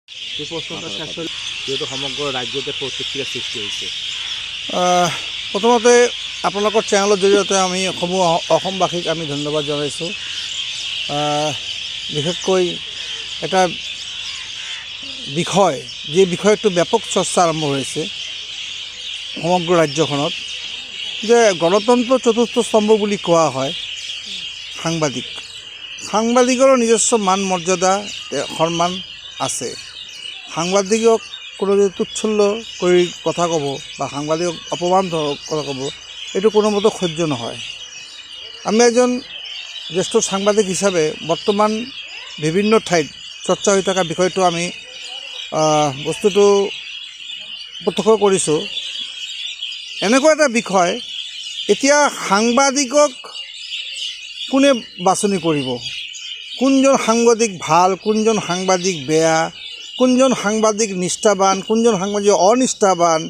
এই প্ৰশ্নটা শেষ হ'ল যিহেতু সমগ্ৰ ৰাজ্যতে প্ৰতিক্ৰিয়া সৃষ্টি হৈছে। প্ৰথমতে আপোনালোকৰ চেনেলৰ জৰিয়তে আমি অসমবাসীক আমি ধন্যবাদ জনাইছোঁ। বিশেষকৈ এটা বিষয় যি বিষয়টো ব্যাপক চৰ্চা আৰম্ভ হৈছে সমগ্ৰ ৰাজ্যখনত, যে গণতন্ত্ৰ চতুৰ্থ স্তম্ভ বুলি কোৱা হয় সাংবাদিকৰ নিজস্ব মান মৰ্যাদা সন্মান আছে। সাংবাদিকক কোনো যদি তুচ্ছল্য কৰি কথা ক'ব বা সাংবাদিকক অপমান কথা ক'ব, এইটো কোনোমতে সহ্য নহয়। আমি এজন জ্যেষ্ঠ সাংবাদিক হিচাপে বৰ্তমান বিভিন্ন ঠাইত চৰ্চা হৈ থকা বিষয়টো আমি বস্তুটো প্ৰত্যক্ষ কৰিছোঁ। এনেকুৱা এটা বিষয়, এতিয়া সাংবাদিকক কোনে বাছনি কৰিব? কোনজন সাংবাদিক ভাল, কোনজন সাংবাদিক বেয়া, কোনজন সাংবাদিক নিষ্ঠাবান, কোনজন সাংবাদিক অনিষ্ঠাবান,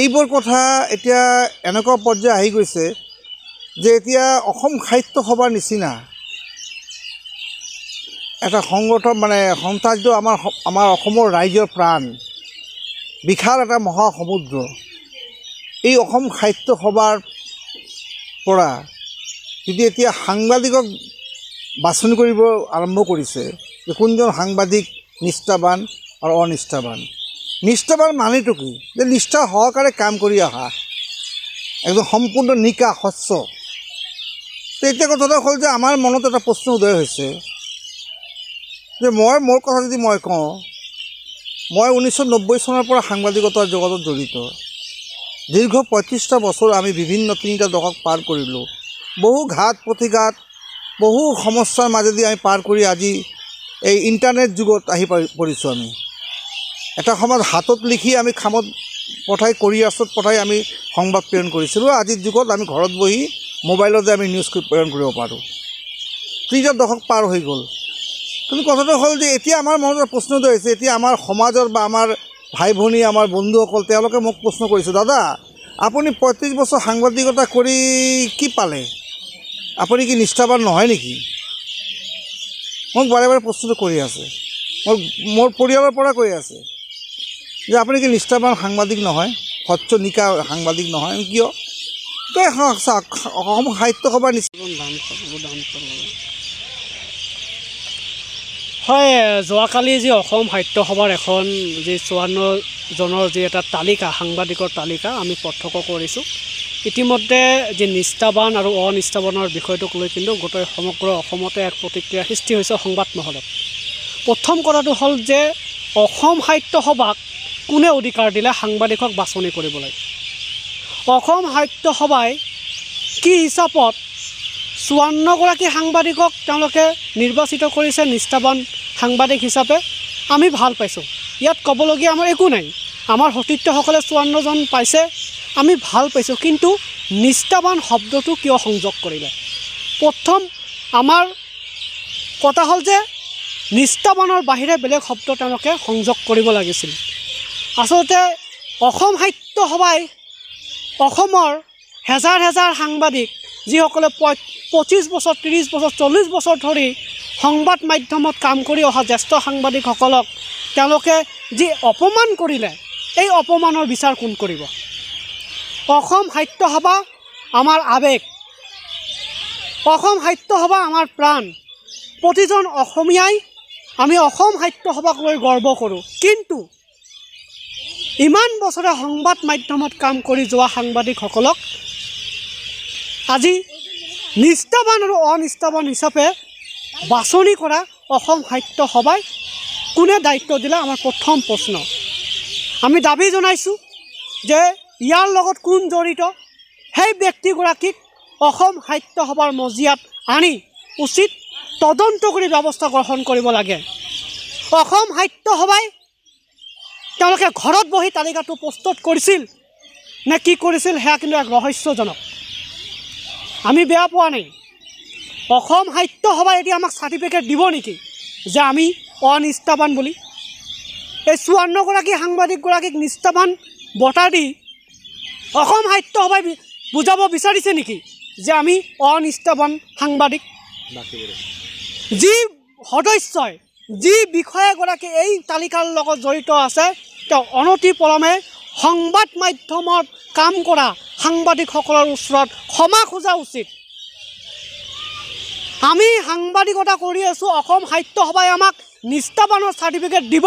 এইবোৰ কথা এতিয়া এনেকুৱা পৰ্যায় আহি গৈছে যে এতিয়া অসম সাহিত্য সভাৰ নিচিনা এটা সংগঠন, সংস্থা যিটো আমাৰ অসমৰ ৰাইজৰ প্ৰাণ, বিশাল এটা মহাসমুদ্ৰ, এই অসম সাহিত্য সভাৰ পৰা যদি এতিয়া সাংবাদিকক বাছনি কৰিব আৰম্ভ কৰিছে যে কোনজন সাংবাদিক নিষ্ঠাবান আৰু অনিষ্ঠাবান। নিষ্ঠাবান মানেটো কি? যে নিষ্ঠা সহকাৰে কাম কৰি অহা, একদম সম্পূৰ্ণ নিকা স্বচ্ছ। তো এতিয়া কথাটো হ'ল যে আমাৰ মনত এটা প্ৰশ্ন উদয় হৈছে যে মোৰ কথা যদি মই কওঁ, মই 1990 চনৰ পৰা সাংবাদিকতাৰ জগতত জড়িত। দীৰ্ঘ 35টা বছৰ আমি বিভিন্ন 3টা দশক পাৰ কৰিলোঁ। বহু ঘাত প্ৰতিঘাত, বহু সমস্যাৰ মাজেদি আমি পাৰ কৰি আজি এই ইণ্টাৰনেট যুগত আহি পৰিছোঁ। আমি এটা সময়ত হাতত লিখি আমি খামত পঠাই কৰিয়াৰ্ছত পঠাই আমি সংবাদ প্ৰেৰণ কৰিছিলোঁ। আজিৰ যুগত আমি ঘৰত বহি মোবাইলতে আমি নিউজ প্ৰেৰণ কৰিব পাৰোঁ। 3টা দশক পাৰ হৈ গ'ল। কিন্তু কথাটো হ'ল যে এতিয়া আমাৰ মনত প্ৰশ্ন উদয় হৈছে, এতিয়া আমাৰ সমাজৰ বা আমাৰ ভাই ভনী, আমাৰ বন্ধুসকল, তেওঁলোকে মোক প্ৰশ্ন কৰিছে, দাদা আপুনি 35 বছৰ সাংবাদিকতা কৰি কি পালে? আপুনি কি নিষ্ঠাবান নহয় নেকি? মোক বাৰে বাৰে প্ৰশ্নটো কৰি আছে। মোৰ পৰিয়ালৰ পৰা কৈ আছে যে আপুনি কি নিষ্ঠাবান সাংবাদিক নহয়, স্বচ্ছ নিকা সাংবাদিক নহয়? কিয়? তই অসম সাহিত্য সভাৰ হয়, যোৱাকালি যি অসম সাহিত্য সভাৰ এখন যি 54 জনৰ যি এটা তালিকা, সাংবাদিকৰ তালিকা আমি প্ৰত্যক্ষ কৰিছোঁ। ইতিমধ্যে যি নিষ্ঠাবান আৰু অনিষ্ঠাবানৰ বিষয়টোক লৈ কিন্তু গোটেই সমগ্ৰ অসমতে এক প্ৰতিক্ৰিয়া সৃষ্টি হৈছে সংবাদ মহলত। প্ৰথম কথাটো হ'ল যে অসম সাহিত্য সভাক কোনে অধিকাৰ দিলে সাংবাদিকক বাছনি কৰিবলৈ? অসম সাহিত্য সভাই কি হিচাপত 54গৰাকী সাংবাদিকক তেওঁলোকে নিৰ্বাচিত কৰিছে নিষ্ঠাবান সাংবাদিক হিচাপে? আমি ভাল পাইছোঁ, ইয়াত ক'বলগীয়া আমাৰ একো নাই। আমাৰ সতীৰ্থসকলে 54জন পাইছে, আমি ভাল পাইছোঁ। কিন্তু নিষ্ঠাবান শব্দটো কিয় সংযোগ কৰিলে? প্ৰথম আমাৰ কথা হ'ল যে নিষ্ঠাবানৰ বাহিৰে বেলেগ শব্দ তেওঁলোকে সংযোগ কৰিব লাগিছিল। আচলতে অসম সাহিত্য সভাই অসমৰ হেজাৰ হেজাৰ সাংবাদিক, যিসকলে 25 বছৰ, 30 বছৰ, 40 বছৰ ধৰি সংবাদ মাধ্যমত কাম কৰি অহা জ্যেষ্ঠ সাংবাদিকসকলক তেওঁলোকে যি অপমান কৰিলে, এই অপমানৰ বিচাৰ কোন কৰিব? অসম সাহিত্য সভা আমাৰ আৱেগ, অসম সাহিত্য সভা আমাৰ প্ৰাণ। প্ৰতিজন অসমীয়াই আমি অসম সাহিত্য সভাক লৈ গৰ্ব কৰোঁ। কিন্তু ইমান বছৰে সংবাদ মাধ্যমত কাম কৰি যোৱা সাংবাদিকসকলক আজি নিষ্ঠাবান আৰু অনিষ্ঠাবান হিচাপে বাছনি কৰা অসম সাহিত্য সভাই কোনে দায়িত্ব দিলে? আমাৰ প্ৰথম প্ৰশ্ন। আমি দাবী জনাইছোঁ যে ইয়াৰ লগত কোন জড়িত, সেই ব্যক্তিগৰাকীক অসম সাহিত্য সভাৰ মজিয়াত আনি উচিত তদন্ত কৰি ব্যৱস্থা গ্ৰহণ কৰিব লাগে। অসম সাহিত্য সভাই তেওঁলোকে ঘৰত বহি তালিকাটো প্ৰস্তুত কৰিছিল নে কি কৰিছিল, সেয়া কিন্তু এক ৰহস্যজনক। আমি বেয়া পোৱা নাই। অসম সাহিত্য সভাই এতিয়া আমাক চাৰ্টিফিকেট দিব নেকি যে আমি অনিষ্ঠাবান বুলি? এই 54গৰাকী সাংবাদিকগৰাকীক নিষ্ঠাবান বঁটা দি অসম সাহিত্য সভাই বুজাব বিচাৰিছে নেকি যে আমি অনিষ্ঠাবান সাংবাদিক? যি সদস্যই যি বিষয়াগৰাকী এই তালিকাৰ লগত জড়িত আছে তেওঁ অনতিপলমে সংবাদ মাধ্যমত কাম কৰা সাংবাদিকসকলৰ ওচৰত ক্ষমা খোজা উচিত। আমি সাংবাদিকতা কৰি আছোঁ, অসম সাহিত্য সভাই আমাক নিষ্ঠাবানৰ চাৰ্টিফিকেট দিব,